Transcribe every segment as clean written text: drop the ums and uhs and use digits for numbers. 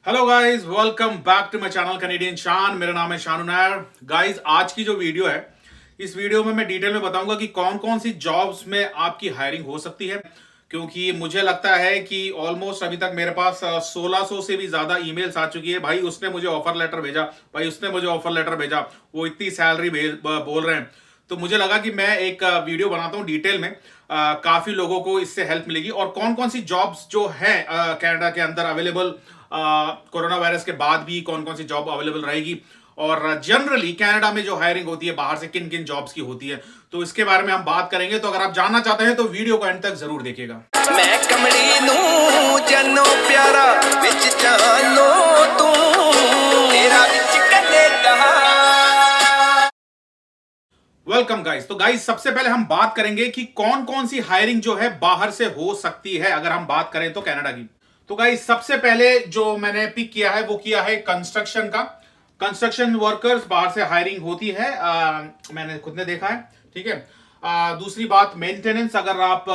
Hello guys, welcome back to my channel Canadian Shaan. मेरा नाम है शानू नायर। गाइस, आज की जो वीडियो है, इस वीडियो में मैं डिटेल में बताऊंगा कि कौन कौन सी जॉब्स में आपकी हायरिंग हो सकती है। क्योंकि मुझे लगता है कि ऑलमोस्ट अभी तक मेरे पास 1600 से भी ज्यादा ईमेल्स आ चुकी है। भाई उसने मुझे ऑफर लेटर भेजा, भाई उसने मुझे ऑफर लेटर भेजा, वो इतनी सैलरी बोल रहे हैं। तो मुझे लगा कि मैं एक वीडियो बनाता हूँ डिटेल में। काफी लोगों को इससे हेल्प मिलेगी और कौन कौन सी जॉब्स जो है कनाडा के अंदर अवेलेबल, कोरोना वायरस के बाद भी कौन कौन सी जॉब अवेलेबल रहेगी, और जनरली कनाडा में जो हायरिंग होती है बाहर से किन किन जॉब्स की होती है, तो इसके बारे में हम बात करेंगे। तो अगर आप जानना चाहते हैं तो वीडियो को एंड तक जरूर देखिएगा। मैं कमली नू जनो प्यारा विच जानो तू तेरा विच कनेडा। Welcome guys. तो गाइस, सबसे पहले हम बात करेंगे कि कौन कौन सी हायरिंग जो है बाहर से हो सकती है अगर हम बात करें तो कनाडा की। तो गाइस, सबसे पहले जो मैंने पिक किया है वो किया है कंस्ट्रक्शन का। कंस्ट्रक्शन वर्कर्स बाहर से हायरिंग होती है, मैंने खुद ने देखा है। ठीक है। दूसरी बात, मेंटेनेंस। अगर आप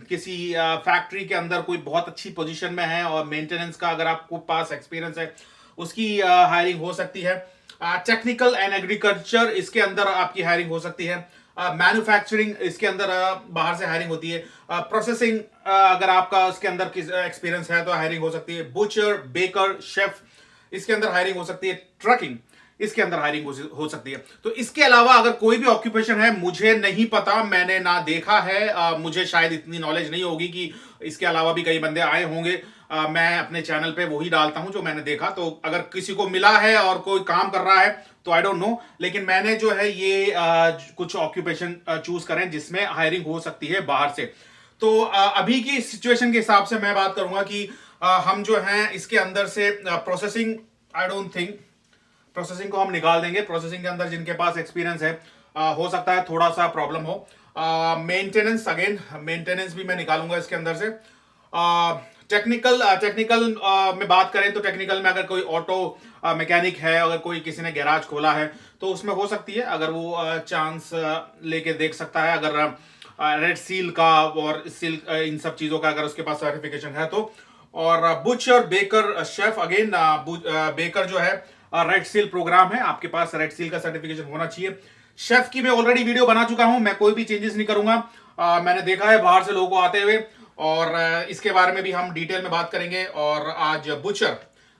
किसी फैक्ट्री के अंदर कोई बहुत अच्छी पोजीशन में है और मेंटेनेंस का अगर आपको पास एक्सपीरियंस है, उसकी हायरिंग हो सकती है। टेक्निकल एंड एग्रीकल्चर, इसके अंदर आपकी हायरिंग हो सकती है। मैन्युफैक्चरिंग, इसके अंदर बाहर से हायरिंग होती है। प्रोसेसिंग, अगर आपका उसके अंदर एक्सपीरियंस है तो हायरिंग हो सकती है। बुचर, बेकर, शेफ, इसके अंदर हायरिंग हो सकती है। ट्रकिंग, इसके अंदर हायरिंग हो सकती है। तो इसके अलावा अगर कोई भी ऑक्यूपेशन है, मुझे नहीं पता, मैंने ना देखा है, मुझे शायद इतनी नॉलेज नहीं होगी कि इसके अलावा भी कई बंदे आए होंगे। मैं अपने चैनल पे वही डालता हूं जो मैंने देखा। तो अगर किसी को मिला है और कोई काम कर रहा है तो आई डोंट नो, लेकिन मैंने जो है ये कुछ ऑक्यूपेशन चूज करें जिसमें हायरिंग हो सकती है बाहर से। तो अभी की सिचुएशन के हिसाब से मैं बात करूंगा कि हम जो हैं इसके अंदर से processing, I don't think processing को हम निकाल देंगे। प्रोसेसिंग के अंदर जिनके पास एक्सपीरियंस है, हो सकता है थोड़ा सा प्रॉब्लम हो। मेंटेनेंस, अगेन मेंटेनेंस भी मैं निकालूंगा इसके अंदर से। टेक्निकल में बात करें तो टेक्निकल में अगर कोई ऑटो मैकेनिक है, अगर कोई किसी ने गैराज खोला है तो उसमें हो सकती है, अगर वो चांस लेके देख सकता है। अगर रेड सील का और सील, इन सब चीजों का अगर उसके पास सर्टिफिकेशन है तो। और butcher, baker, chef, again baker जो है रेड सील प्रोग्राम है, आपके पास रेड सील का सर्टिफिकेशन होना चाहिए। शेफ की मैं ऑलरेडी वीडियो बना चुका हूं, मैं कोई भी चेंजेस नहीं करूंगा। मैंने देखा है बाहर से लोगों को आते हुए, और इसके बारे में भी हम डिटेल में बात करेंगे। और आज बुचर,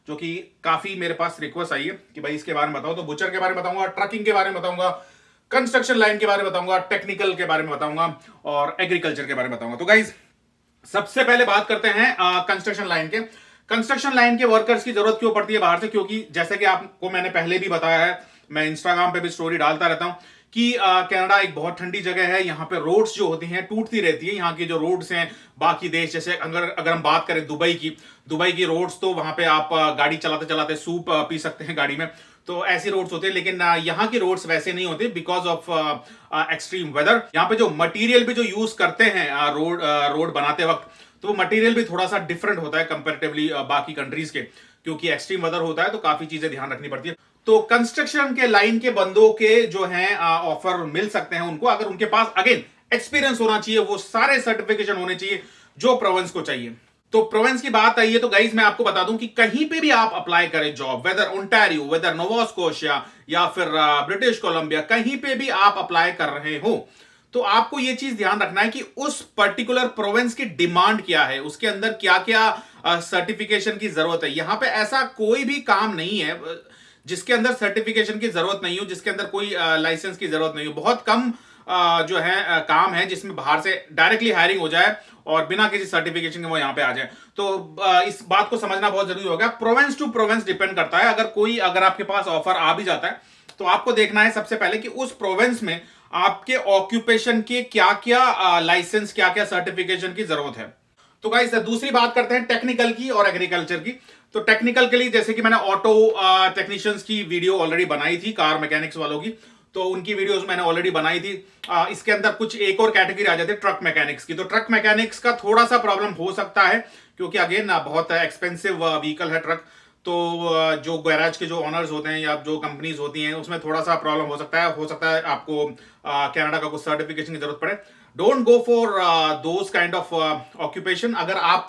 जो कि काफी मेरे पास रिक्वेस्ट आई है कि भाई इसके बारे में बताओ, तो बुचर के बारे में बताऊंगा, ट्रकिंग के बारे में बताऊंगा, कंस्ट्रक्शन लाइन के बारे में बताऊंगा, टेक्निकल के बारे में बताऊंगा, और एग्रीकल्चर के बारे में बताऊंगा। तो गाइज, सबसे पहले बात करते हैं कंस्ट्रक्शन लाइन के। कंस्ट्रक्शन लाइन के वर्कर्स की जरूरत क्यों पड़ती है बाहर से? क्योंकि जैसे कि आपको मैंने पहले भी बताया है, मैं इंस्टाग्राम पे भी स्टोरी डालता रहता हूं कि कनाडा एक बहुत ठंडी जगह है। यहाँ पे रोड्स जो होती हैं टूटती रहती है। यहाँ की जो रोड्स हैं बाकी देश, जैसे अगर हम बात करें दुबई की रोड्स, तो वहां पे आप गाड़ी चलाते चलाते सूप पी सकते हैं गाड़ी में। तो ऐसी रोड्स होते हैं, लेकिन यहाँ की रोड्स वैसे नहीं होते बिकॉज ऑफ एक्सट्रीम वेदर। यहाँ पे जो मटेरियल भी जो यूज करते हैं रोड बनाते वक्त, तो वो मटेरियल भी थोड़ा सा डिफरेंट होता है कंपैरेटिवली बाकी कंट्रीज के, क्योंकि एक्सट्रीम वेदर होता है तो काफी चीजें ध्यान रखनी पड़ती है। तो कंस्ट्रक्शन के लाइन के बंदों के जो हैं ऑफर मिल सकते हैं उनको, अगर उनके पास अगेन एक्सपीरियंस होना चाहिए, वो सारे सर्टिफिकेशन होने चाहिए जो प्रोविंस को चाहिए। तो प्रोविंस की बात आई है तो गाइज मैं आपको बता दूं कि कहीं पे भी आप अप्लाई करें job, whether Ontario, whether Nova Scotia या फिर ब्रिटिश कोलंबिया, कहीं पे भी आप अप्लाई कर रहे हो, तो आपको यह चीज ध्यान रखना है कि उस पर्टिकुलर प्रोविंस की डिमांड क्या है, उसके अंदर क्या क्या सर्टिफिकेशन की जरूरत है। यहां पे ऐसा कोई भी काम नहीं है जिसके अंदर सर्टिफिकेशन की जरूरत नहीं हो, जिसके अंदर कोई लाइसेंस की जरूरत नहीं हो। बहुत कम जो है काम है जिसमें बाहर से डायरेक्टली हायरिंग हो जाए और बिना किसी सर्टिफिकेशन के वो यहां पे आ जाए। तो इस बात को समझना बहुत जरूरी होगा। प्रोविंस टू प्रोविंस डिपेंड करता है। अगर आपके पास ऑफर आ भी जाता है तो आपको देखना है सबसे पहले कि उस प्रोविंस में आपके ऑक्यूपेशन के क्या क्या लाइसेंस, क्या क्या सर्टिफिकेशन की जरूरत है। तो गाइस, दूसरी बात करते हैं टेक्निकल की और एग्रीकल्चर की। तो टेक्निकल के लिए जैसे कि मैंने ऑटो टेक्नीशियंस की वीडियो ऑलरेडी बनाई थी, कार मैकेनिक्स वालों की, तो उनकी वीडियोस मैंने ऑलरेडी बनाई थी। इसके अंदर कुछ एक और कैटेगरी आ जाती है ट्रक मैकेनिक्स की। तो ट्रक मैकेनिक्स का थोड़ा सा प्रॉब्लम हो सकता है क्योंकि अगेन बहुत एक्सपेंसिव व्हीकल है ट्रक। तो जो गैराज के जो ऑनर्स होते हैं या जो कंपनीज होती हैं उसमें थोड़ा सा प्रॉब्लम हो सकता है आपको कनाडा का कुछ सर्टिफिकेशन की जरूरत पड़े। Don't go for those kind of occupation. अगर आप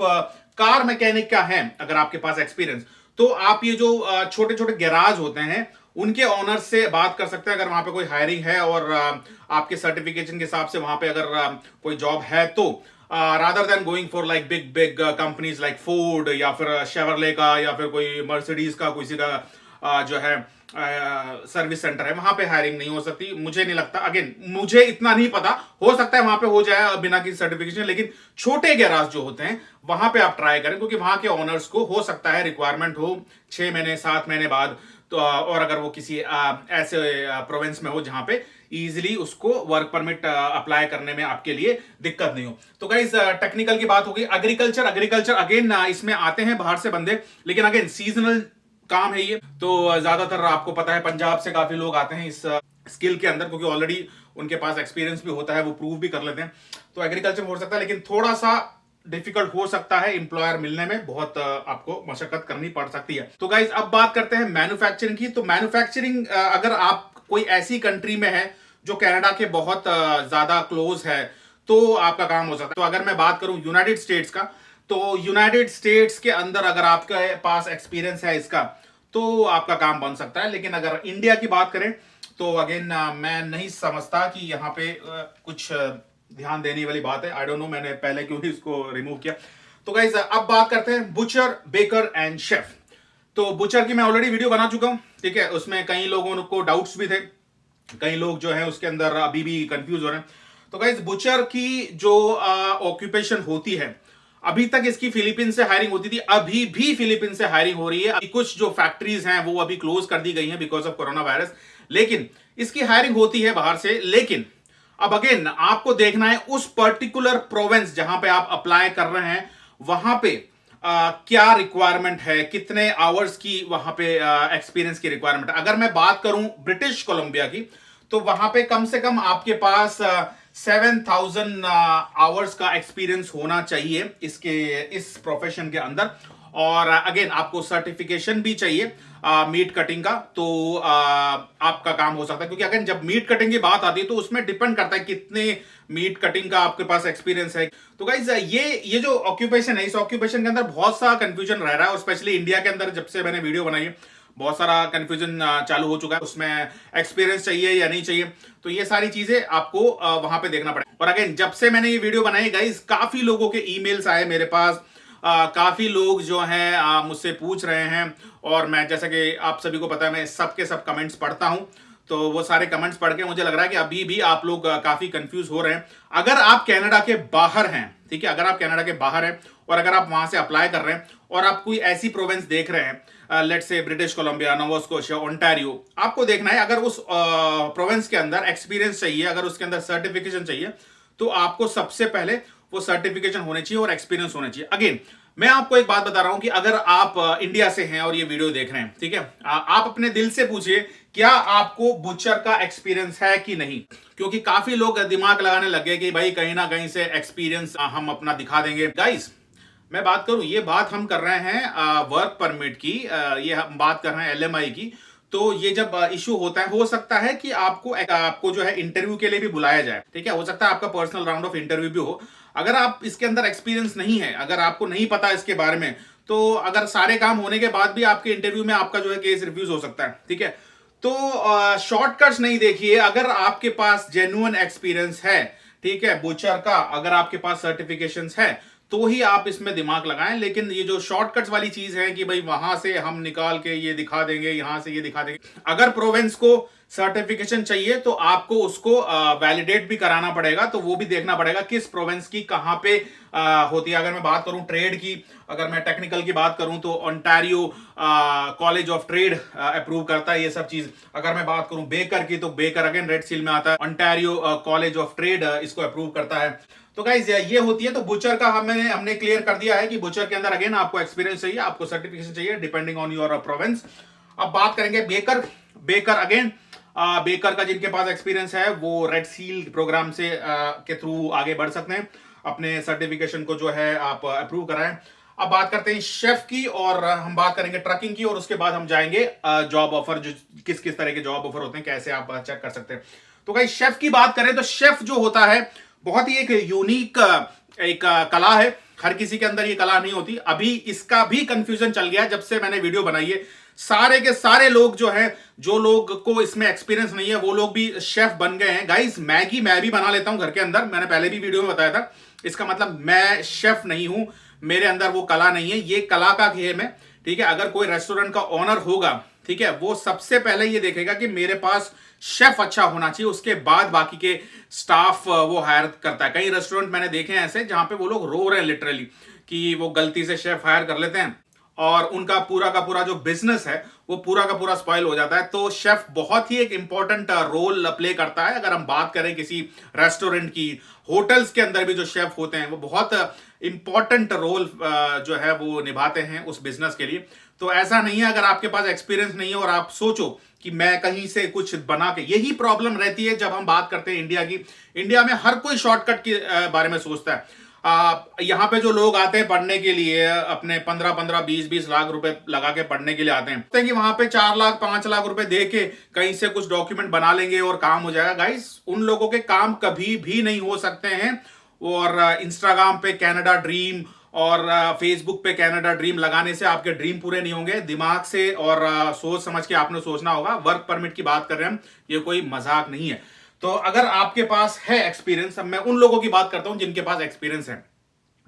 कार मैकेनिक का है, अगर आपके पास एक्सपीरियंस, तो आप ये जो छोटे छोटे गैराज होते हैं उनके ऑनर से बात कर सकते हैं अगर वहां पे कोई हायरिंग है और आपके सर्टिफिकेशन के हिसाब से वहां पे अगर कोई जॉब है तो rather than going for like big big companies like Ford या फिर शेवरले का या फिर कोई मर्सिडीज का किसी का जो है सर्विस सेंटर है, वहां पे हायरिंग नहीं हो सकती। मुझे नहीं लगता, अगेन मुझे इतना नहीं पता, हो सकता है वहां पे हो जाए बिना किसी सर्टिफिकेशन, लेकिन छोटे गैराज जो होते हैं वहां पे आप ट्राई करें, क्योंकि वहां के ओनर्स को हो सकता है रिक्वायरमेंट हो 6 महीने 7 महीने बाद, तो और अगर वो किसी ऐसे प्रोविंस में हो जहां पे इजीली उसको वर्क परमिट अप्लाई करने में आपके लिए दिक्कत नहीं हो। तो गाइस टेक्निकल की बात होगी। एग्रीकल्चर अगेन इसमें आते हैं बाहर से बंदे, लेकिन अगेन सीजनल काम है ये, तो ज्यादातर आपको पता है पंजाब से काफी लोग आते हैं इस स्किल के अंदर, क्योंकि ऑलरेडी उनके पास एक्सपीरियंस भी होता है, वो प्रूव भी कर लेते हैं। तो एग्रीकल्चर में हो सकता है, लेकिन थोड़ा सा डिफिकल्ट हो सकता है, एम्प्लॉयर मिलने में बहुत आपको मशक्कत करनी पड़ सकती है। तो गाइज अब बात करते हैं मैन्युफैक्चरिंग की। तो मैन्युफैक्चरिंग अगर आप कोई ऐसी कंट्री में है जो कनाडा के बहुत ज्यादा क्लोज है तो आपका काम हो सकता है। तो अगर मैं बात करूं यूनाइटेड स्टेट्स का, तो यूनाइटेड स्टेट्स के अंदर अगर आपके पास एक्सपीरियंस है इसका तो आपका काम बन सकता है। लेकिन अगर इंडिया की बात करें तो अगेन मैं नहीं समझता कि यहाँ पे कुछ ध्यान देने वाली बात है। आई डोंट नो मैंने पहले क्यों ही इसको रिमूव किया। तो गाइज अब बात करते हैं बुचर, बेकर एंड शेफ। तो बुचर की मैं ऑलरेडी वीडियो बना चुका हूं, ठीक है। उसमें कई लोगों को डाउट्स भी थे, कई लोग जो है उसके अंदर अभी भी कंफ्यूज हो रहे हैं। तो गाइज बुचर की जो ऑक्यूपेशन होती है, अभी तक इसकी फिलीपीन से हायरिंग होती थी, अभी भी फिलीपीन से हायरिंग हो रही है। अभी कुछ जो फैक्ट्रीज हैं वो अभी क्लोज कर दी गई हैं बिकॉज ऑफ कोरोना वायरस, लेकिन इसकी हायरिंग होती है बाहर से। लेकिन अब अगेन आपको देखना है उस पर्टिकुलर प्रोविंस जहां पे आप अप्लाई कर रहे हैं वहां पे क्या रिक्वायरमेंट है, कितने आवर्स की वहां पे एक्सपीरियंस की रिक्वायरमेंट है। अगर मैं बात करूं ब्रिटिश कोलंबिया की, तो वहां पे कम से कम आपके पास 7,000 आवर्स का एक्सपीरियंस होना चाहिए इस प्रोफेशन के अंदर। और अगेन आपको सर्टिफिकेशन भी चाहिए मीट कटिंग का, तो आपका काम हो सकता है। क्योंकि अगर जब मीट कटिंग की बात आती है तो उसमें डिपेंड करता है कितने मीट कटिंग का आपके पास एक्सपीरियंस है। तो गाइज ये जो ऑक्यूपेशन है, इस ऑक्यूपेशन के अंदर बहुत सा कंफ्यूजन रह रहा है, और स्पेशली इंडिया के अंदर जब से मैंने वीडियो बनाई है बहुत सारा कंफ्यूजन चालू हो चुका है, उसमें एक्सपीरियंस चाहिए या नहीं चाहिए। तो ये सारी चीजें आपको वहां पे देखना पड़ेगा। और अगेन जब से मैंने ये वीडियो बनाई गाइज, काफी लोगों के ईमेल्स आए मेरे पास, काफी लोग जो हैं मुझसे पूछ रहे हैं, और मैं जैसा कि आप सभी को पता है मैं सबके सब कमेंट्स पढ़ता हूं, तो वो सारे कमेंट्स पढ़ के मुझे लग रहा है कि अभी भी आप लोग काफी कंफ्यूज हो रहे हैं। अगर आप कनाडा के बाहर हैं, ठीक है, अगर आप कनाडा के बाहर हैं और अगर आप वहां से अप्लाई कर रहे हैं और आप कोई ऐसी प्रोविंस देख रहे हैं, let's say British Columbia, Nova Scotia, Ontario, आपको देखना है अगर उस प्रोविंस के अंदर एक्सपीरियंस चाहिए, अगर उसके अंदर सर्टिफिकेशन चाहिए, तो आपको सबसे पहले वो सर्टिफिकेशन होने चाहिए और एक्सपीरियंस होना चाहिए। अगेन मैं आपको एक बात बता रहा हूं कि अगर आप इंडिया से हैं और ये वीडियो देख रहे हैं, ठीक है, आप अपने दिल से पूछिए क्या आपको बुचर का एक्सपीरियंस है कि नहीं। क्योंकि काफी लोग दिमाग लगाने लगे कि भाई कहीं ना कहीं से एक्सपीरियंस हम अपना दिखा देंगे। गाइस मैं बात करूं, ये बात हम कर रहे हैं वर्क परमिट की, ये हम बात कर रहे हैं LMI की। तो ये जब इशू होता है, हो सकता है कि आपको जो है इंटरव्यू के लिए भी बुलाया जाए, ठीक है, हो सकता है आपका पर्सनल राउंड ऑफ इंटरव्यू भी हो। अगर आप इसके अंदर एक्सपीरियंस नहीं है, अगर आपको नहीं पता इसके बारे में, तो अगर सारे काम होने के बाद भी आपके इंटरव्यू में आपका जो है केस रिफ्यूज हो सकता है, ठीक है। तो शॉर्टकट्स नहीं देखिए, अगर आपके पास जेन्युइन एक्सपीरियंस है, ठीक है, बुचर का, अगर आपके पास सर्टिफिकेशंस है तो ही आप इसमें दिमाग लगाएं। लेकिन ये जो शॉर्टकट्स वाली चीज है कि भाई वहां से हम निकाल के ये दिखा देंगे, यहां से ये दिखा देंगे, अगर प्रोविंस को सर्टिफिकेशन चाहिए तो आपको उसको वैलिडेट भी कराना पड़ेगा। तो वो भी देखना पड़ेगा किस प्रोविंस की कहां पे होती है। अगर मैं बात करूं ट्रेड की, अगर मैं टेक्निकल की बात करूं तो Ontario college of trade approve करता है ये सब चीज। अगर मैं बात करूं बेकर की, तो बेकर अगेन रेड सील में आता है, ओंटारियो कॉलेज ऑफ ट्रेड इसको अप्रूव करता है। तो गाइस ये होती है। तो बुचर का हमने क्लियर कर दिया है कि बुचर के अंदर अगेन आपको एक्सपीरियंस चाहिए, आपको सर्टिफिकेशन चाहिए डिपेंडिंग ऑन योर प्रोविंस। अब बात करेंगे बेकर अगेन बेकर का जिनके पास एक्सपीरियंस है वो रेड सील प्रोग्राम से के थ्रू आगे बढ़ सकते हैं, अपने सर्टिफिकेशन को जो है आप अप्रूव कराएं। अब बात करते हैं शेफ की, और हम बात करेंगे ट्रकिंग की, और उसके बाद हम जाएंगे जॉब ऑफर, जो किस तरह के जॉब ऑफर होते हैं, कैसे आप चेक कर सकते हैं। तो गाइस शेफ की बात करें तो शेफ जो होता है बहुत ही एक यूनिक एक कला है, हर किसी के अंदर ये कला नहीं होती। अभी इसका भी कंफ्यूजन चल गया जब से मैंने वीडियो बनाई है। सारे के सारे लोग जो है, जो लोग को इसमें एक्सपीरियंस नहीं है, वो लोग भी शेफ बन गए हैं। गाइस, मैगी मैं भी बना लेता हूं घर के अंदर, मैंने पहले भी वीडियो में बताया था। इसका मतलब मैं शेफ नहीं हूं, मेरे अंदर वो कला नहीं है, ये कला का गेम है। ठीक है, अगर कोई रेस्टोरेंट का ओनर होगा, ठीक है, वो सबसे पहले ये देखेगा कि मेरे पास शेफ अच्छा होना चाहिए, उसके बाद बाकी के स्टाफ वो हायर करता है। कई रेस्टोरेंट मैंने देखे हैं ऐसे जहां पे वो लोग रो रहे हैं लिटरली कि वो गलती से शेफ हायर कर लेते हैं और उनका पूरा का पूरा जो बिजनेस है वो पूरा का पूरा स्पॉइल हो जाता है। तो शेफ बहुत ही एक इंपॉर्टेंट रोल प्ले करता है। अगर हम बात करें किसी रेस्टोरेंट की, होटल्स के अंदर भी जो शेफ होते हैं वो बहुत इंपॉर्टेंट रोल जो है वो निभाते हैं उस बिजनेस के लिए। तो ऐसा नहीं है अगर आपके पास एक्सपीरियंस नहीं है और आप सोचो कि मैं कहीं से कुछ बना के, यही प्रॉब्लम रहती है जब हम बात करते हैं इंडिया की। इंडिया में हर कोई शॉर्टकट के बारे में सोचता है। यहाँ पे जो लोग आते हैं पढ़ने के लिए, अपने 15-15, 20-20 लाख रुपए लगा के पढ़ने के लिए आते हैं कि वहां पे 4 लाख 5 लाख रुपए दे के कहीं से कुछ डॉक्यूमेंट बना लेंगे और काम हो जाएगा। गाइस, उन लोगों के काम कभी भी नहीं हो सकते हैं। और इंस्टाग्राम पे कनाडा ड्रीम और फेसबुक पे कनाडा ड्रीम लगाने से आपके ड्रीम पूरे नहीं होंगे। दिमाग से और सोच समझ के आपने सोचना होगा। वर्क परमिट की बात कर रहे हैं हम, ये कोई मजाक नहीं है। तो अगर आपके पास है एक्सपीरियंस, अब मैं उन लोगों की बात करता हूं जिनके पास एक्सपीरियंस है।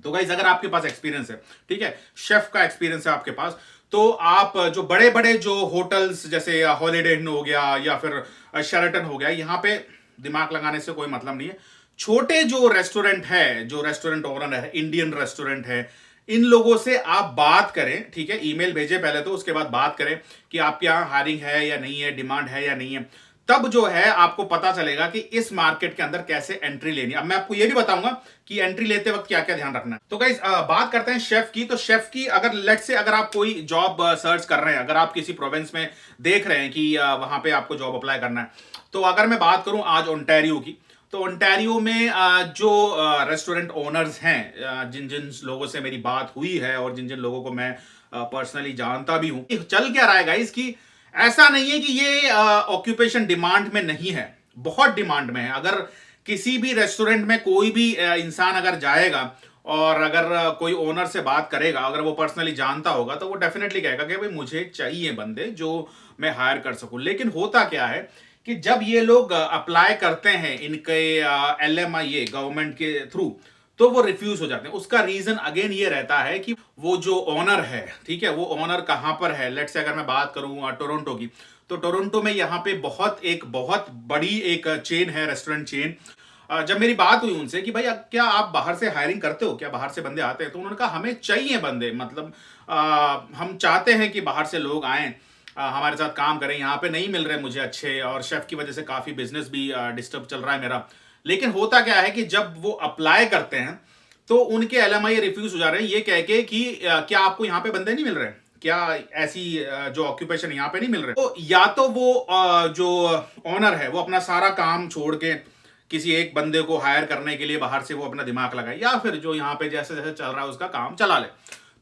तो गाइस, अगर आपके पास एक्सपीरियंस है, ठीक है, शेफ का एक्सपीरियंस है आपके पास, तो आप जो बड़े बड़े जो होटल्स जैसे हॉलीडे इन हो गया या फिर शेराटन हो गया, यहां पे दिमाग लगाने से कोई मतलब नहीं है। छोटे जो रेस्टोरेंट है, जो रेस्टोरेंट ओनर है, इंडियन रेस्टोरेंट है, इन लोगों से आप बात करें। ठीक है, ईमेल भेजें पहले तो, उसके बाद बात करें कि आपके यहाँ हायरिंग है या नहीं है, डिमांड है या नहीं है। तब जो है आपको पता चलेगा कि इस मार्केट के अंदर कैसे एंट्री लेनी है। अब मैं आपको यह भी बताऊंगा कि एंट्री लेते वक्त क्या क्या ध्यान रखना है। तो गाइस, बात करते हैं शेफ की। तो शेफ की अगर लेट से अगर आप कोई जॉब सर्च कर रहे हैं, अगर आप किसी प्रोविंस में देख रहे हैं कि वहां पे आपको जॉब अप्लाई करना है, तो अगर मैं बात करूं आज ओंटारियो की, तो ओंटारियो में जो रेस्टोरेंट ओनर्स हैं, जिन जिन लोगों से मेरी बात हुई है और जिन जिन लोगों को मैं पर्सनली जानता भी हूं, चल क्या रहा है गाइस कि ऐसा नहीं है कि ये ऑक्यूपेशन डिमांड में नहीं है, बहुत डिमांड में है। अगर किसी भी रेस्टोरेंट में कोई भी इंसान अगर जाएगा और अगर कोई ओनर से बात करेगा, अगर वो पर्सनली जानता होगा, तो वो डेफिनेटली कहेगा कि भाई मुझे चाहिए बंदे जो मैं हायर कर सकूं। लेकिन होता क्या है कि जब ये लोग अप्लाई करते हैं इनके LMIA गवर्नमेंट के थ्रू, तो वो रिफ्यूज हो जाते हैं। उसका रीजन अगेन ये रहता है कि वो जो ओनर है, ठीक है, वो ओनर कहां पर है। लेट्स से अगर मैं बात करूं टोरंटो की, तो टोरंटो में यहां पे बहुत बड़ी एक चेन है, रेस्टोरेंट चेन। जब मेरी बात हुई उनसे कि भाई क्या आप बाहर से हायरिंग करते हो, क्या बाहर से बंदे आते हैं, तो उन्होंने कहा हमें चाहिए बंदे, मतलब हम चाहते हैं कि बाहर से लोग आए, हमारे साथ काम करें, यहाँ पे नहीं मिल रहे मुझे अच्छे, और शेफ की वजह से काफी बिजनेस भी डिस्टर्ब चल रहा है मेरा। लेकिन होता क्या है कि जब वो अप्लाई करते हैं तो उनके LMIA रिफ्यूज हो जा रहे हैं, ये कह के कि क्या आपको यहाँ पे बंदे नहीं मिल रहे, क्या ऐसी जो ऑक्यूपेशन यहाँ पे नहीं मिल रहे। तो या तो वो जो ओनर है वो अपना सारा काम छोड़ के किसी एक बंदे को हायर करने के लिए बाहर से वो अपना दिमाग लगाए, या फिर जो यहाँ पे जैसे जैसे चल रहा है उसका काम चला ले।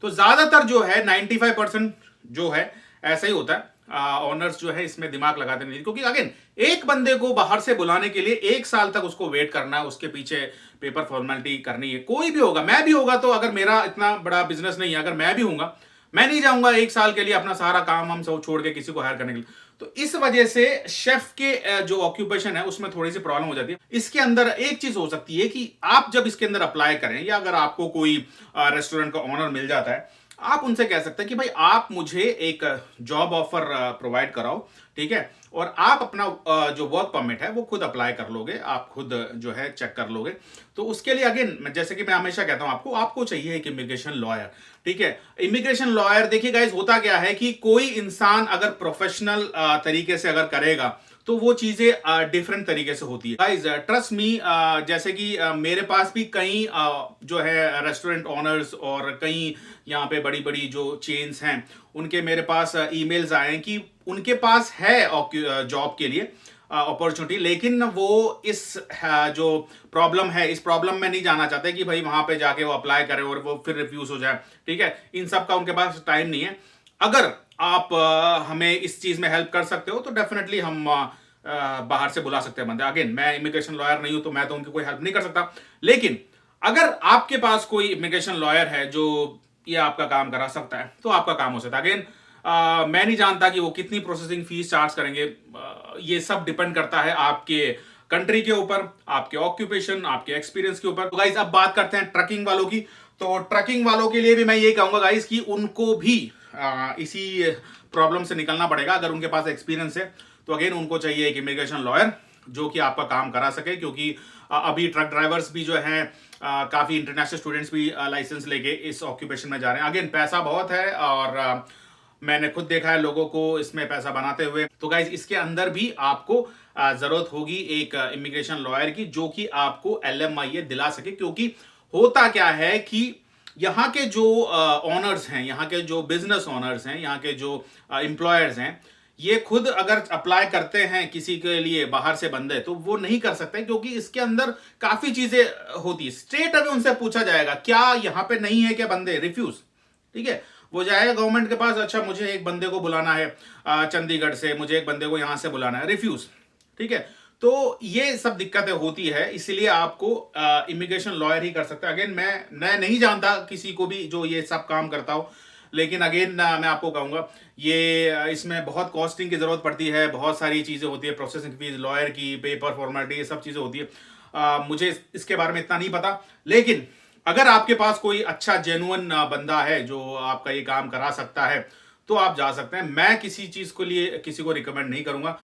तो ज्यादातर जो है 95% जो है ऐसा ही होता है। ऑनर्स जो है इसमें दिमाग लगाते नहीं, क्योंकि अगेन एक बंदे को बाहर से बुलाने के लिए 1 साल तक उसको वेट करना है, उसके पीछे पेपर फॉर्मेलिटी करनी है। कोई भी होगा, मैं भी होगा, तो अगर मेरा इतना बड़ा बिजनेस नहीं है, अगर मैं भी हूंगा, मैं नहीं जाऊंगा 1 साल के लिए अपना सारा काम हम सब छोड़ के किसी को हायर करने के लिए। तो इस वजह से शेफ के जो ऑक्यूपेशन है उसमें थोड़ी सी प्रॉब्लम हो जाती है। इसके अंदर एक चीज हो सकती है कि आप जब इसके अंदर अप्लाई करें, या अगर आपको कोई रेस्टोरेंट का ओनर मिल जाता है, आप उनसे कह सकते हैं कि भाई आप मुझे एक जॉब ऑफर प्रोवाइड कराओ, ठीक है, और आप अपना जो वर्क परमिट है वो खुद अप्लाई कर लोगे, आप खुद जो है चेक कर लोगे। तो उसके लिए अगेन जैसे कि मैं हमेशा कहता हूं, आपको चाहिए एक इमिग्रेशन लॉयर, ठीक है। इमिग्रेशन लॉयर, देखिए गाइस, होता क्या है कि कोई इंसान अगर प्रोफेशनल तरीके से अगर करेगा तो वो चीजें डिफरेंट तरीके से होती है। गाइस, ट्रस्ट मी, जैसे कि मेरे पास भी कई जो है रेस्टोरेंट ओनर्स और कई यहाँ पे बड़ी बड़ी जो चेन्स हैं, उनके मेरे पास ईमेल्स आए हैं कि उनके पास है जॉब के लिए अपॉर्चुनिटी, लेकिन वो इस जो प्रॉब्लम है, इस प्रॉब्लम में नहीं जाना चाहते कि भाई वहां पे जाके वो अप्लाई करें और वो फिर रिफ्यूज हो जाए, ठीक है। इन सब का उनके पास टाइम नहीं है। अगर आप हमें इस चीज में हेल्प कर सकते हो तो डेफिनेटली हम बाहर से बुला सकते हैं बंदे। अगेन, मैं इमिग्रेशन लॉयर नहीं हूं तो मैं तो उनकी कोई हेल्प नहीं कर सकता, लेकिन अगर आपके पास कोई इमिग्रेशन लॉयर है जो ये आपका काम करा सकता है तो आपका काम हो सकता है। अगेन मैं नहीं जानता कि वो कितनी प्रोसेसिंग फीस चार्ज करेंगे। ये सब डिपेंड करता है आपके कंट्री के ऊपर, आपके ऑक्यूपेशन, आपके एक्सपीरियंस के ऊपर। तो गाइज अब बात करते हैं ट्रकिंग वालों की। तो ट्रकिंग वालों के लिए भी मैं ये कहूंगा गाइज कि उनको भी इसी प्रॉब्लम से निकलना पड़ेगा। अगर उनके पास एक्सपीरियंस है तो अगेन उनको चाहिए एक इमिग्रेशन लॉयर जो कि आपका काम करा सके, क्योंकि अभी ट्रक ड्राइवर्स भी जो हैं काफी इंटरनेशनल स्टूडेंट्स भी लाइसेंस लेके इस ऑक्यूपेशन में जा रहे हैं। अगेन पैसा बहुत है और मैंने खुद देखा है लोगों को इसमें पैसा बनाते हुए। तो गाइज इसके अंदर भी आपको जरूरत होगी एक इमिग्रेशन लॉयर की जो कि आपको LMIA दिला सके, क्योंकि होता क्या है कि यहाँ के जो ऑनर्स हैं, यहाँ के जो बिजनेस ऑनर्स हैं, यहाँ के जो एम्प्लॉयर्स हैं, ये खुद अगर अप्लाई करते हैं किसी के लिए बाहर से बंदे तो वो नहीं कर सकते, क्योंकि इसके अंदर काफी चीजें होती। स्ट्रेट अवे उनसे पूछा जाएगा क्या यहाँ पे नहीं है क्या बंदे, रिफ्यूज। ठीक है, वो जाएगा गवर्नमेंट के पास, अच्छा मुझे एक बंदे को बुलाना है चंडीगढ़ से, मुझे एक बंदे को यहां से बुलाना है, रिफ्यूज। ठीक है, तो ये सब दिक्कतें होती है, इसलिए आपको इमिग्रेशन लॉयर ही कर सकता है। अगेन मैं नहीं जानता किसी को भी जो ये सब काम करता हो, लेकिन अगेन मैं आपको कहूंगा ये इसमें बहुत कॉस्टिंग की जरूरत पड़ती है, बहुत सारी चीजें होती है, प्रोसेसिंग फीस, लॉयर की, पेपर फॉर्मेलिटी, ये सब चीजें होती है। मुझे इसके बारे में इतना नहीं पता, लेकिन अगर आपके पास कोई अच्छा जेन्युइन बंदा है जो आपका ये काम करा सकता है तो आप जा सकते हैं। मैं किसी चीज को लिए किसी को रिकमेंड नहीं करूंगा।